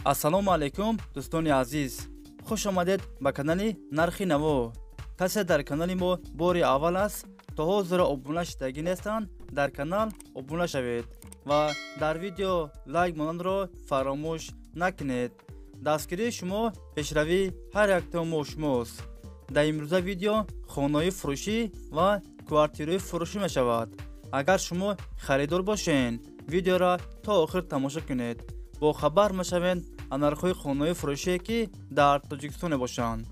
ассалому алайкум дӯстони азиз, хуш омадед ба канали Нархи Наво. Касе дар канали мо бори аввал аст, то ҳозира обуна шидагӣ нестанд, дар канал обуна шавед ва дар видео лайк монанро фаромӯш накунед. дастгирии шумо пешравии ҳар яктаи мо шумост. дар имрӯза видео хонаҳои фурӯшӣ ва квартираҳои фурӯшӣ мешавад. агар шумо харидор бошед, видеоро то охир тамошо кунед. бо хабар мешавед аз нархҳои хонаҳои фурӯшие ки дар Тоҷикистон мебошанд.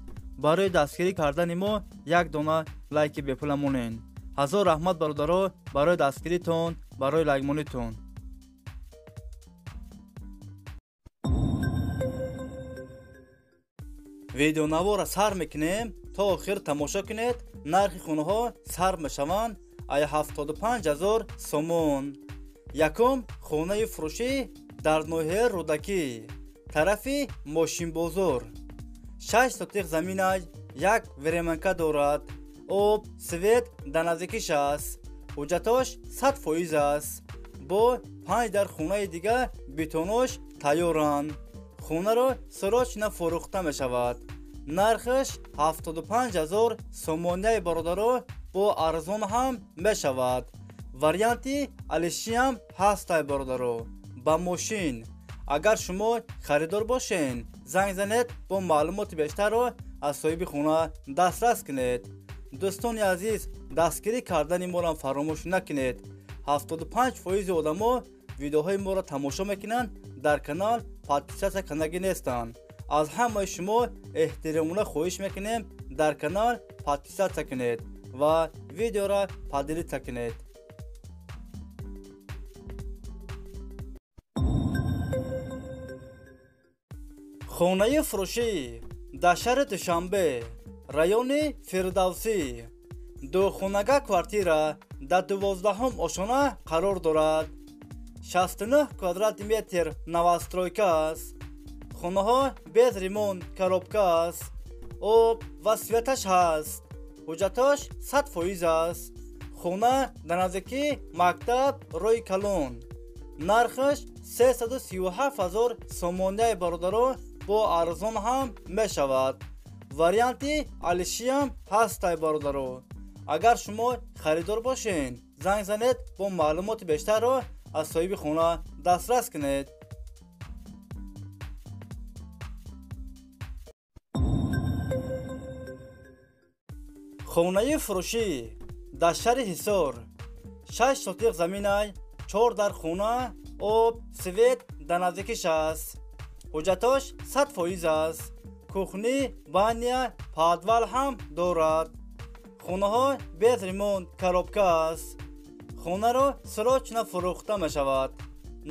барои дастгирӣ кардани мо як дона лайки бепула монед. ҳазор раҳмат бародаро барои дастгиритон, барои лайкмонитон. видеонавора сар мекунем, то охир тамошо кунед. нархи хонаҳо сар мешаванд ай 75,000 сомон. якум хонаи фурӯшӣ дар ноҳияи Рӯдакӣ, тарафи Мошинбозор. 6 сотиқ заминаш, як вереманка дорад. об, свет дар наздикиш аст. ҳуҷҷатош 100% аст. бо 5 дар хонаи дига бетонош тайёранд. хонаро сирочина фурӯхта мешавад. нархаш 75,000 сомоняи бародаро, бо арзон ҳам мешавад. варианти алишиам ҳастай бародаро ба мошин. агар шумо харидор бошед, занг занед, бо маълумоти бештарро аз соҳиби хона дастрас кунед. дӯстони азиз, дастгирӣ кардани моро фаромӯш накунед. 75% одамо видеоҳои моро тамошо мекунанд, дар канал подписатсия карданагӣ нестанд. аз ҳамаи шумо эҳтиромона хоҳиш мекунем дар канал подписатсия кунед ва видеоро поделитсия кунед. хонаи фурӯшӣ дар шаҳри Душанбе, райони Фирдавсӣ. духонага квартира дар 12-ум ошона қарор дорад. 69 квадрат метр новостройка аст. хонаҳо без ремонт, коробка аст. об ва светаш ҳаст. ҳуҷҷатош 100% аст. хона дар наздики мактаб роҳи калон. нархаш 337,000 сомоняи бародаро, бо арзон ҳам мешавад. варианти алишиам ҳастай бародаро. агар шумо харидор бошед, занг занед, бо маълумоти бештарро аз соҳиби хона дастрас кунед. хонаи фурӯшӣ дар шаҳри Ҳисор. 6 сотиқ заминай, 4 дар хона, об, свет дар наздикиш аст. ҳуҷҷатош 100% аст. кухни, баня, подвал ҳам дорад. хонаҳо без ремонт, коробка аст. хонаро сирочина фурӯхта мешавад.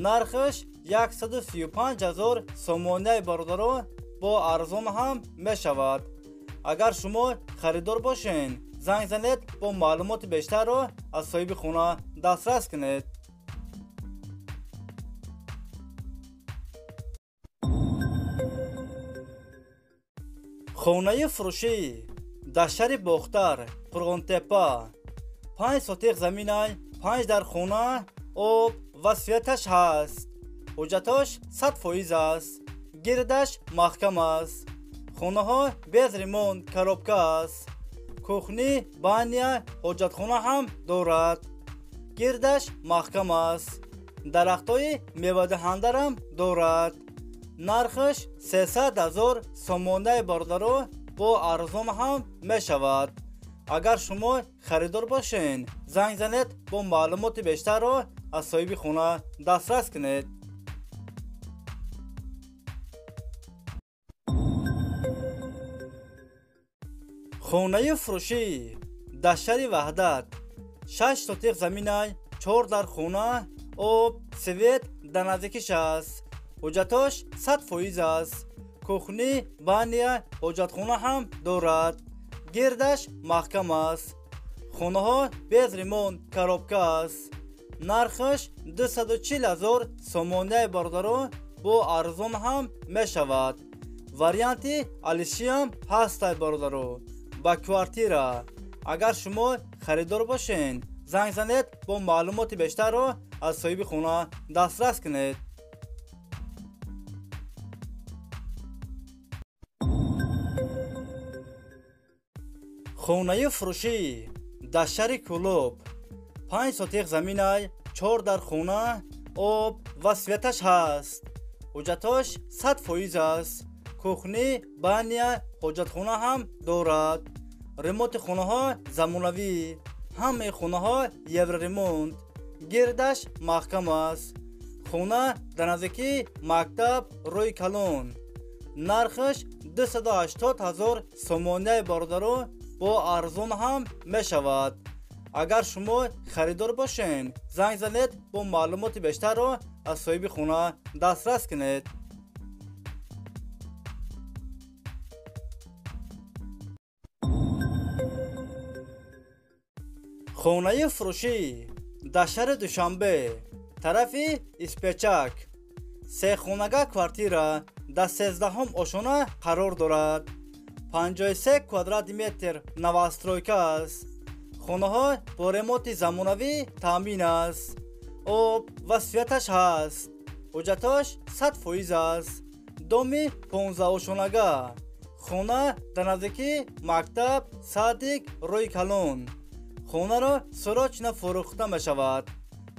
нархаш 135,000 сомоняи бародаро, бо арзон ҳам мешавад. агар шумо харидор бошед, занг занед, бо маълумоти бештарро аз соҳиби хона дастрас кунед. хонаи фурӯшӣ дар шаҳри Бохтар, Қурғонтепа. 5 сотиқ заминай, 5 дар хона, об ва светаш ҳаст. ҳуҷҷатош 100% аст. гирдаш маҳкам аст. хонаҳо без ремонт, коробка аст. кухни, баня, ҳоҷатхона ҳам дорад. гирдаш маҳкам аст. дарахтҳои мевадиҳандарам дорад. нархаш 300,000 сомоняи бародаро, бо арзон ҳам мешавад. агар шумо харидор бошед, занг занед, бо маълумоти бештарро аз соҳиби хона дастрас кунед. хонаи фурӯшӣ дар шаҳри Ваҳдат. 6 сотиқ заминай, 4 дар хона, об, свет дар наздикиш аст. ҳуҷҷатош 100% аст. кухни, баня, ҳоҷатхона ҳам дорад. гирдаш маҳкам аст. хонаҳо без ремонт, коробка аст. нархаш 240,000 сомоняи бародаро, бо арзон ҳам мешавад. варианти алишиам ҳастай бародаро ба квартира. агар шумо харидор бошед, занг занед, бо маълумоти бештарро аз соҳиби хона дастрас кунед. خونه فروشی در شهر کلوب 5 سوتیق زمینای 4 در خونه آب و سویتش هست. حجتش 100% است. کوخنی بانیا حجت خونه هم دارد. ریموت خونه ها زمانوی. همه خونه ها یور ریمونت. گردش محکم است. خونه در نزدیکی مکتب روی کلون. نرخش 280,000 سومونیای باردارو با ارزون هم می شود. اگر شما خریدار باشین زنگ زنید با معلومات بیشتر رو از صاحب خونه دسترس کنید. خونه فروشی در شهر دوشنبه طرف اسپیچک 3 خونگاه کوارتیره در 13 اشونه قرار دارد. 53 کوادرات متر نوسترویکه است. خونه ها با ریموت زمانوی تامین است. آب و سویتش هست. حجتش 100% است. دومی 15 اشونگاه. خونه در نزدیکی مکتب صادق روی کلون. خونه را سراچ فروخته می شود.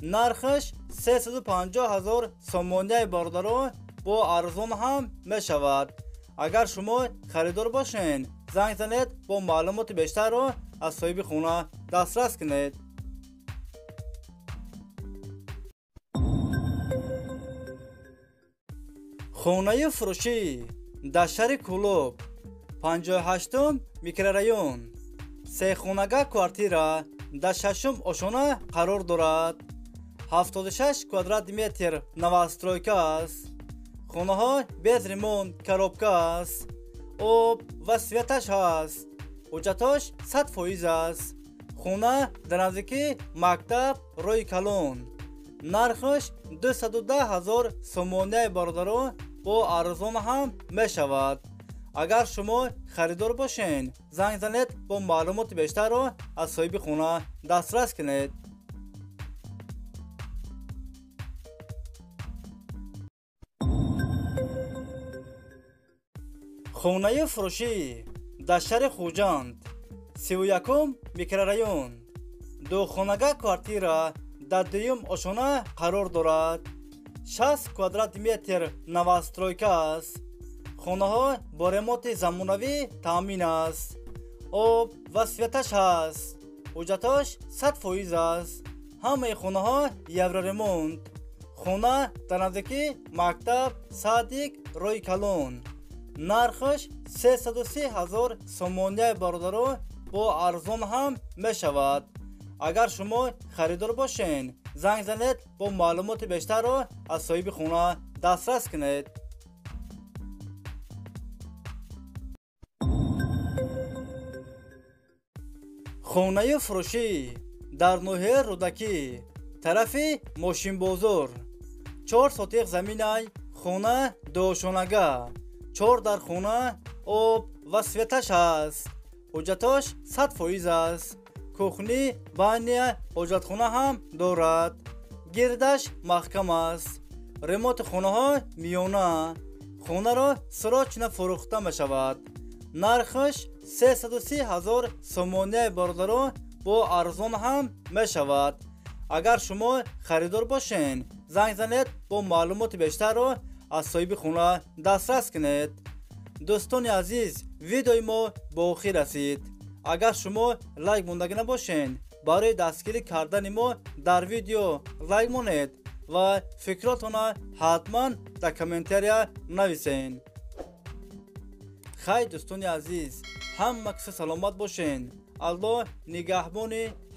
نرخش 350,000 سومونیای باردارو با ارزون هم می شود. اگر شما خریدار باشین زنگ زنید با معلومات بیشتر رو از صاحب خونه دسترس کنید. خونه فروشی در شهر کلوب 58 میکرورایون 3 خونگاه کوارتیره در 6 اشونه قرار دارد. 76 کوادرات متر نوسترویکه است. خونه ها bez ریمونت کاروبکه است. آب و سویتش هست. حجتش 100% است. خونه در نزدیکی مکتب روی کلون. نرخش 210,000 سومونیای باردارو با ارزون هم می شود. اگر شما خریدار باشین زنگ زنید با معلومات بیشتر رو از صاحب خونه دسترس کنید. خونه فروشی در شهر خوجند 31 میکرورایون 2 خونگاه کوارتیره در 2 اشونه قرار دارد. 60 کوادرات متر نوسترویکه است. خونه ها با ریموت زمانوی تامین است. آب و سویتش هست. حجتش 100% است. همه خونه ها یور ریمونت. خونه در نزدیکی مکتب صادق روی کلون. نرخش 330,000 سومونیای باردارو با ارزون هم می شود. اگر شما خریدار باشین زنگ زنید با معلومات بیشتر رو از صاحب خونه دسترس کنید. خونه فروشی در نوحه رودکی طرف ماشین بازار 4 سوتیق زمینای خونه 2 شونگاه 4 در خونه آب و سویتش هست. حجتش 100% است. کوخنی بانیا حجت خونه هم دارد. گردش محکم است. ریموت خونه ها میونه. خونه را سراچ فروخته می شود. نرخش 330,000 سومونیای باردارو با ارزون هم می شود. اگر شما خریدار باشین زنگ زنید با معلومات بیشتر رو از صاحب خونه دسترس کنید. دوستان عزیز ویدیوی ما با آخر رسید. اگر شما لایک موندگی نباشین برای دستگیری کردن ما در ویدیو لایک مونید و فکراتون حتما در کامنتاریا نویسین. خیلی دوستان عزیز هم مکس سلامت باشین. الله نگهبان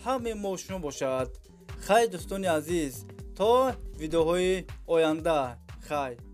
همه ما شما باشد. خیلی دوستان عزیز تا ویدیوهای آینده خیلی